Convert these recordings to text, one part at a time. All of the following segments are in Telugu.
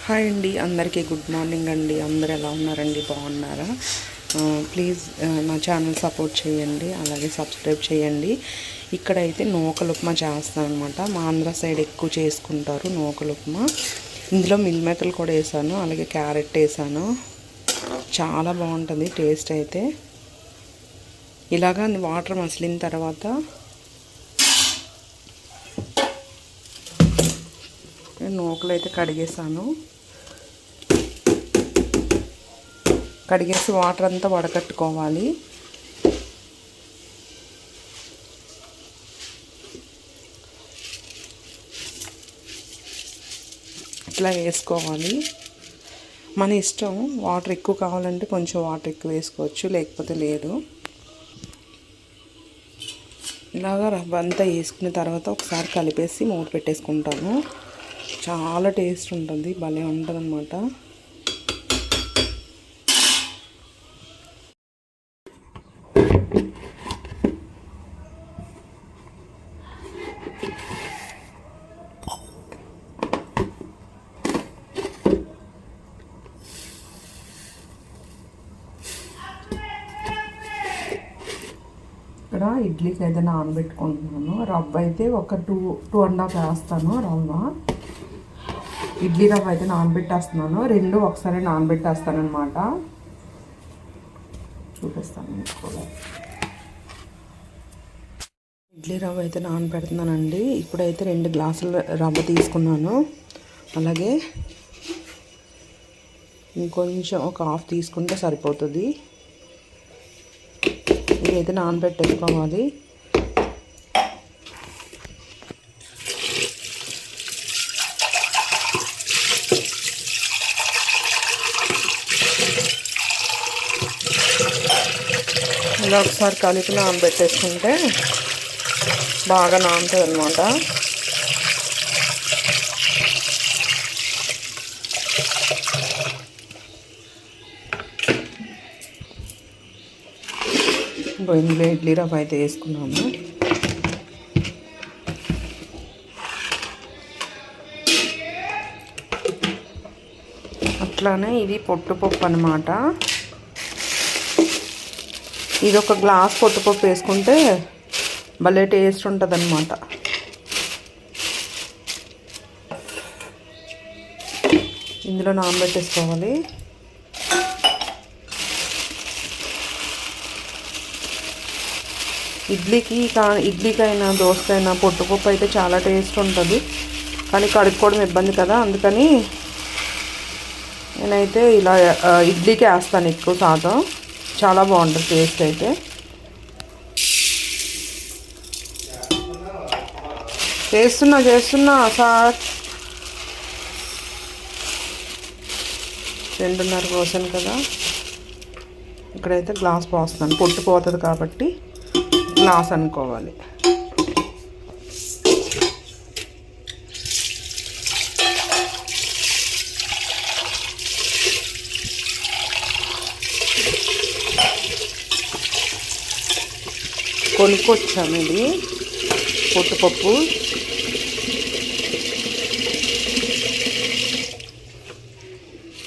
హాయ్ అండి, అందరికీ గుడ్ మార్నింగ్ అండి. అందరు ఎలా ఉన్నారండి? బాగున్నారా? ప్లీజ్ నా ఛానల్ సపోర్ట్ చేయండి, అలాగే సబ్స్క్రైబ్ చేయండి. ఇక్కడైతే నూకలు ఉప్మా చేస్తాను అనమాట. మా ఆంధ్ర సైడ్ ఎక్కువ చేసుకుంటారు నూకలు ఉప్మా. ఇందులో మిల్ మేకర్లు కూడా వేసాను, అలాగే క్యారెట్ వేసాను. చాలా బాగుంటుంది టేస్ట్ అయితే. ఇలాగా వాటర్ మసిలిన తర్వాత నూకలు అయితే కడిగేసాను. కడిగేసి వాటర్ అంతా వడకట్టుకోవాలి. ఇట్లా వేసుకోవాలి. మన ఇష్టం, వాటర్ ఎక్కువ కావాలంటే కొంచెం వాటర్ ఎక్కువ వేసుకోవచ్చు, లేకపోతే లేదు. ఇలాగా రవ్వ అంతా వేసుకున్న తర్వాత ఒకసారి కలిపేసి మూత పెట్టేసుకుంటాను. చాలా టేస్ట్ ఉంటుంది, భలే ఉంటుంది అన్నమాట. ఇక్కడ ఇడ్లీకి అయితే నానబెట్టుకుంటున్నాను. రవ్వ అయితే ఒక 2.5 వేస్తాను. రవ్వ ఇడ్లీ రవ్వ అయితే నానబెట్టేస్తున్నాను. రెండు ఒకసారి నానబెట్టేస్తాను అనమాట. చూపిస్తాను కూడా. ఇడ్లీ రవ్వ అయితే నానబెడుతున్నానండి. ఇప్పుడైతే 2 గ్లాసుల రవ్వ తీసుకున్నాను. అలాగే ఇంకొంచెం ఒక హాఫ్ తీసుకుంటే సరిపోతుంది. ఇదైతే నానబెట్టేసుకోవాలి. ఇలా ఒకసారి కలిపి నానబెట్టేసుకుంటే బాగా నానుతుంది అన్నమాట. ఇందులో ఇడ్లీ రవ్వ అయితే వేసుకున్నాము. అట్లానే ఇది పొట్టుపప్పు అన్నమాట. ఇది ఒక గ్లాస్ పొట్టుపప్పు వేసుకుంటే భలే టేస్ట్ ఉంటుంది అన్నమాట. ఇందులో నానబెట్టేసుకోవాలి. ఇడ్లీకైనా దోసకైనా పొట్టుపప్పు అయితే చాలా టేస్ట్ ఉంటుంది. కానీ కడుక్కోవడం ఇబ్బంది కదా, అందుకని నేనైతే ఇలా ఇడ్లీకి వేస్తాను ఎక్కువ శాతం. చాలా బాగుంటుంది టేస్ట్ అయితే. చేస్తున్నా సార్. 2.5 పోసాను కదా. ఇక్కడైతే గ్లాస్ పోస్తున్నాను. పొట్టు పోతుంది కాబట్టి గ్లాస్ అనుకోవాలి. కొనుక్కొచ్చాము ఇది పొట్టుపప్పు.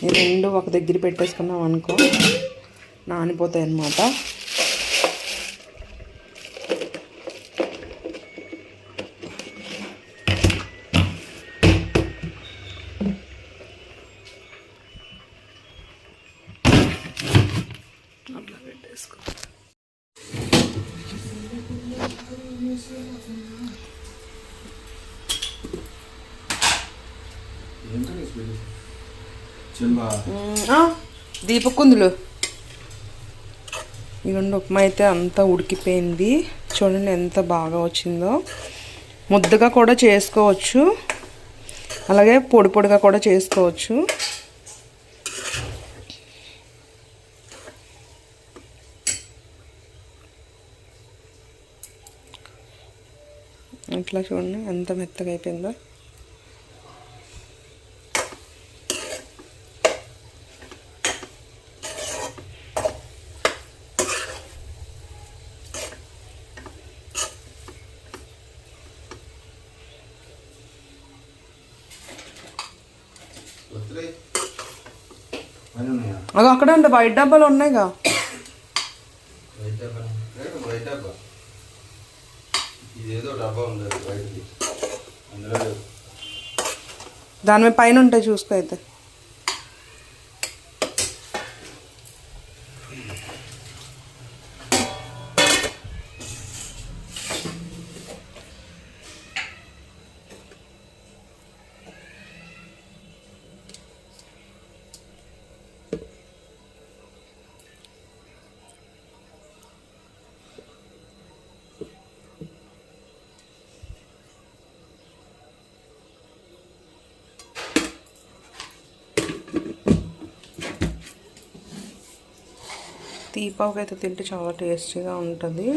ఈ రెండు ఒక దగ్గర పెట్టేసుకున్నాం అనుకో, నానిపోతాయి అన్నమాట. అట్లా పెట్టేసుకో. దీపకుందులు ఇవన్నీ ఉప్మా అయితే అంతా ఉడికిపోయింది. చూడండి ఎంత బాగా వచ్చిందో. ముద్దగా కూడా చేసుకోవచ్చు, అలాగే పొడి పొడిగా కూడా చేసుకోవచ్చు. ఇట్లా చూడండి ఎంత మెత్తగా అయిపోయిందో. అది అక్కడే ఉండే వైట్ డబ్బాలు ఉన్నాయిగా. దాని మీద పైన ఉంటాయి చూసుకో అయితే. తీపాకు అయితే తింటే చాలా టేస్టీగా ఉంటుంది.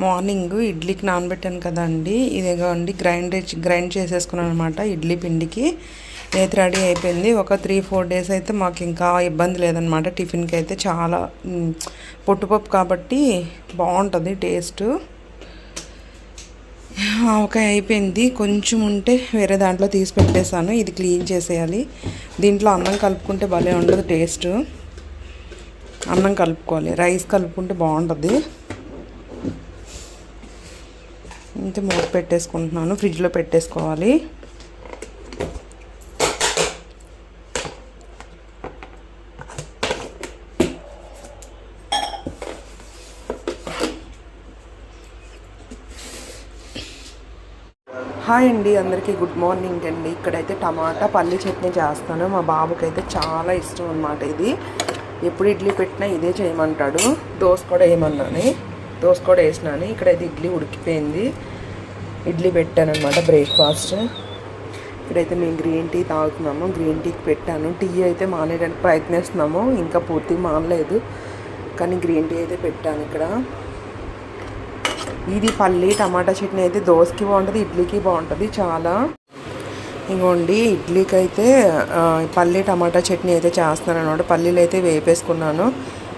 మార్నింగ్ ఇడ్లీకి నానబెట్టాను కదండి, ఇదేగా అండి గ్రైండ్ చేసేసుకున్నాను అనమాట ఇడ్లీ పిండికి. అయితే రెడీ అయిపోయింది. ఒక 3-4 డేస్ అయితే మాకు ఇంకా ఇబ్బంది లేదనమాట. టిఫిన్కి అయితే చాలా పొట్టుపప్పు కాబట్టి బాగుంటుంది టేస్ట్. ఆవకాయ అయిపోయింది, కొంచెం ఉంటే వేరే దాంట్లో తీసి పెట్టేశాను. ఇది క్లీన్ చేసేయాలి. దీంట్లో అన్నం కలుపుకుంటే భలే ఉండదు టేస్ట్. అన్నం కలుపుకోవాలి, రైస్ కలుపుకుంటే బాగుంటుంది. ఇంతే మూత పెట్టేసుకుంటున్నాను, ఫ్రిడ్జ్లో పెట్టేసుకోవాలి. హాయ్ అండి, అందరికీ గుడ్ మార్నింగ్ అండి. ఇక్కడైతే టమాటా పల్లి చట్నీ చేస్తాను. మా బాబుకి అయితే చాలా ఇష్టం అనమాట ఇది. ఎప్పుడు ఇడ్లీ పెట్టినా ఇదే చేయమంటాడు. దోశ కూడా వేయమన్నాను, దోశ కూడా వేసినాను. ఇక్కడైతే ఇడ్లీ ఉడికిపోయింది, ఇడ్లీ పెట్టాను అనమాట బ్రేక్ఫాస్ట్. ఇక్కడైతే మేము గ్రీన్ టీ తాగుతున్నాము. గ్రీన్ టీకి పెట్టాను. టీ అయితే మానేయడానికి ప్రయత్నిస్తున్నాము, ఇంకా పూర్తిగా మానలేదు, కానీ గ్రీన్ టీ అయితే పెట్టాను ఇక్కడ. ఇది పల్లి టమాటా చట్నీ అయితే దోశకి బాగుంటుంది, ఇడ్లీకి బాగుంటుంది చాలా. ఇంకోండి ఇడ్లీకి అయితే పల్లి టమాటా చట్నీ అయితే చేస్తున్నాను అనమాట. పల్లీలు అయితే వేపేసుకున్నాను,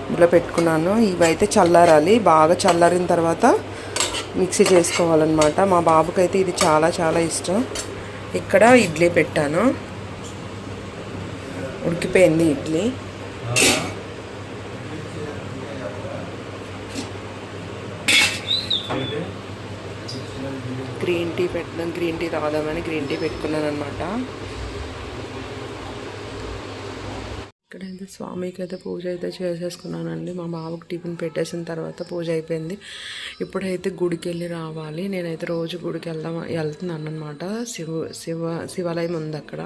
ఇందులో పెట్టుకున్నాను. ఇవైతే చల్లారాలి, బాగా చల్లారిన తర్వాత మిక్సీ చేసుకోవాలన్నమాట. మా బాబుకి అయితే ఇది చాలా చాలా ఇష్టం. ఇక్కడ ఇడ్లీ పెట్టాను, ఉడికిపోయింది ఇడ్లీ. గ్రీన్ టీ పెట్టాను, గ్రీన్ టీ తాగుదామని గ్రీన్ టీ పెట్టుకున్నాను అనమాట. ఇక్కడైతే స్వామికి అయితే పూజ అయితే చేసేసుకున్నానండి. మా బాబుకి టిఫిన్ పెట్టేసిన తర్వాత పూజ అయిపోయింది. ఇప్పుడైతే గుడికి వెళ్ళి రావాలి. నేనైతే రోజు గుడికి వెళ్తున్నాను అనమాట. శివాలయం ఉంది అక్కడ,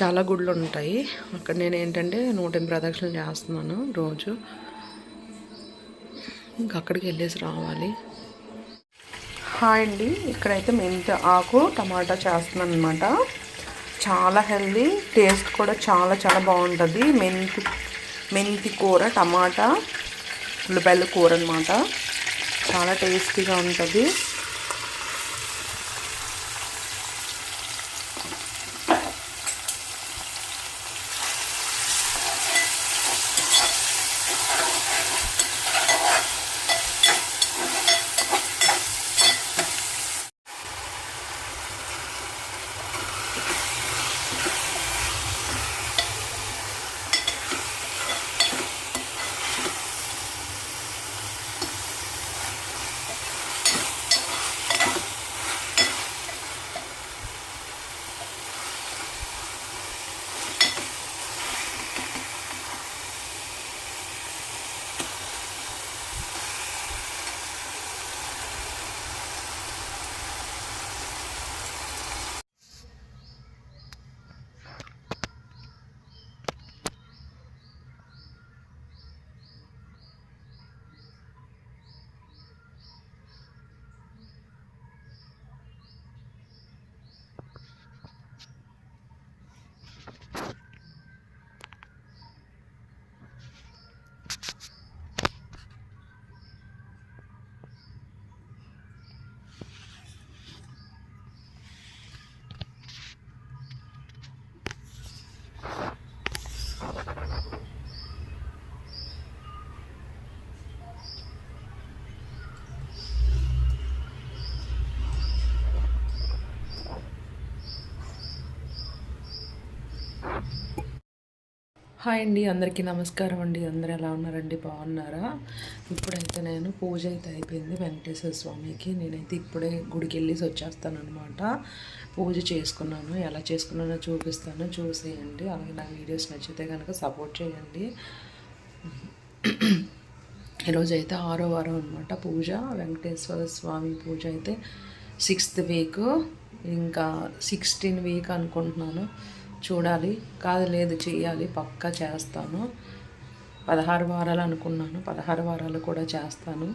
చాలా గుళ్ళు ఉంటాయి అక్కడ. నేను ఏంటంటే 108 ప్రదక్షిణలు చేస్తున్నాను రోజు. ఇంకా అక్కడికి వెళ్ళేసి రావాలి. హాయ్ అండి, ఇక్కడైతే మెంతి ఆకు టమాటా చేస్తున్నాను అనమాట. చాలా హెల్దీ, టేస్ట్ కూడా చాలా చాలా బాగుంటుంది. మెంతి కూర టమాటా ఉల్లిపాయల కూర అనమాట, చాలా టేస్టీగా ఉంటుంది. హాయ్ అండి, అందరికీ నమస్కారం అండి. అందరూ ఎలా ఉన్నారండి? బాగున్నారా? ఇప్పుడైతే నేను పూజ అయితే అయిపోయింది వెంకటేశ్వర స్వామికి. నేనైతే ఇప్పుడే గుడికి వెళ్ళేసి వచ్చేస్తాను అనమాట. పూజ చేసుకున్నాను, ఎలా చేసుకున్నానో చూపిస్తాను, చూసేయండి. అలాగే నా వీడియోస్ నచ్చితే కనుక సపోర్ట్ చేయండి. ఈరోజు అయితే 6వ వారం అనమాట పూజ. వెంకటేశ్వర స్వామి పూజ అయితే 6th వీక్, ఇంకా 16 వీక్ అనుకుంటున్నాను. చూడాలి, కాదు లేదు చేయాలి, పక్కా చేస్తాను. 16 వారాలు అనుకున్నాను, 16 వారాలు కూడా చేస్తాను.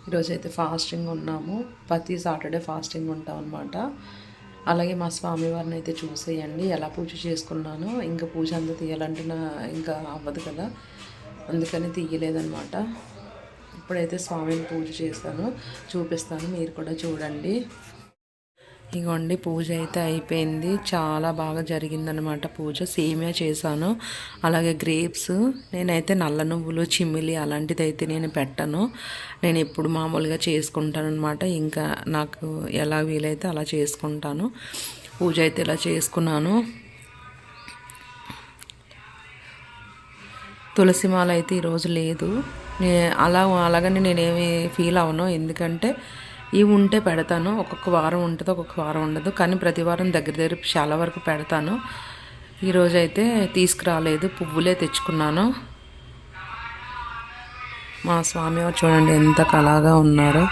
ఈరోజైతే ఫాస్టింగ్ ఉన్నాము, ప్రతి సాటర్డే ఫాస్టింగ్ ఉంటాం అనమాట. అలాగే మా స్వామివారిని అయితే చూసేయండి ఎలా పూజ చేసుకున్నాను. ఇంకా పూజ అంతా తీయాలంటే ఇంకా అవ్వదు కదా, అందుకని తీయలేదన్నమాట. ఇప్పుడైతే స్వామిని పూజ చేస్తాను, చూపిస్తాను, మీరు కూడా చూడండి. ఇగోండి పూజ అయితే అయిపోయింది, చాలా బాగా జరిగిందనమాట పూజ. సేమియా చేశాను, అలాగే గ్రేప్స్. నేనైతే నల్ల నువ్వులు, చిమ్మిలి అలాంటిది అయితే నేను పెట్టను. నేను ఎప్పుడు మామూలుగా చేసుకుంటాను అనమాట. ఇంకా నాకు ఎలా వీలైతే అలా చేసుకుంటాను. పూజ అయితే ఇలా చేసుకున్నాను. తులసిమాల అయితే ఈరోజు లేదు. అలాగని నేనేమి ఫీల్ అవను, ఎందుకంటే ఇవి ఉంటే పెడతాను. ఒక్కొక్క వారం ఉంటుంది, ఒక్కొక్క వారం ఉండదు. కానీ ప్రతి వారం దగ్గర చాలా వరకు పెడతాను. ఈరోజు అయితే తీసుకురాలేదు, పువ్వులే తెచ్చుకున్నాను. మా స్వామివారు చూడండి ఎంత కళగా ఉన్నారో.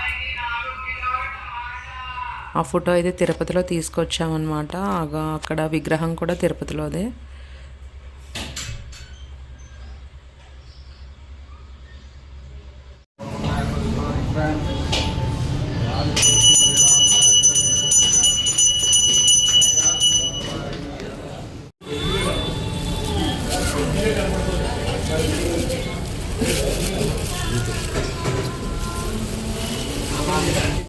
ఆ ఫోటో అయితే తిరుపతిలో తీసుకొచ్చామన్నమాట. అక్కడ విగ్రహం కూడా తిరుపతిలోదే.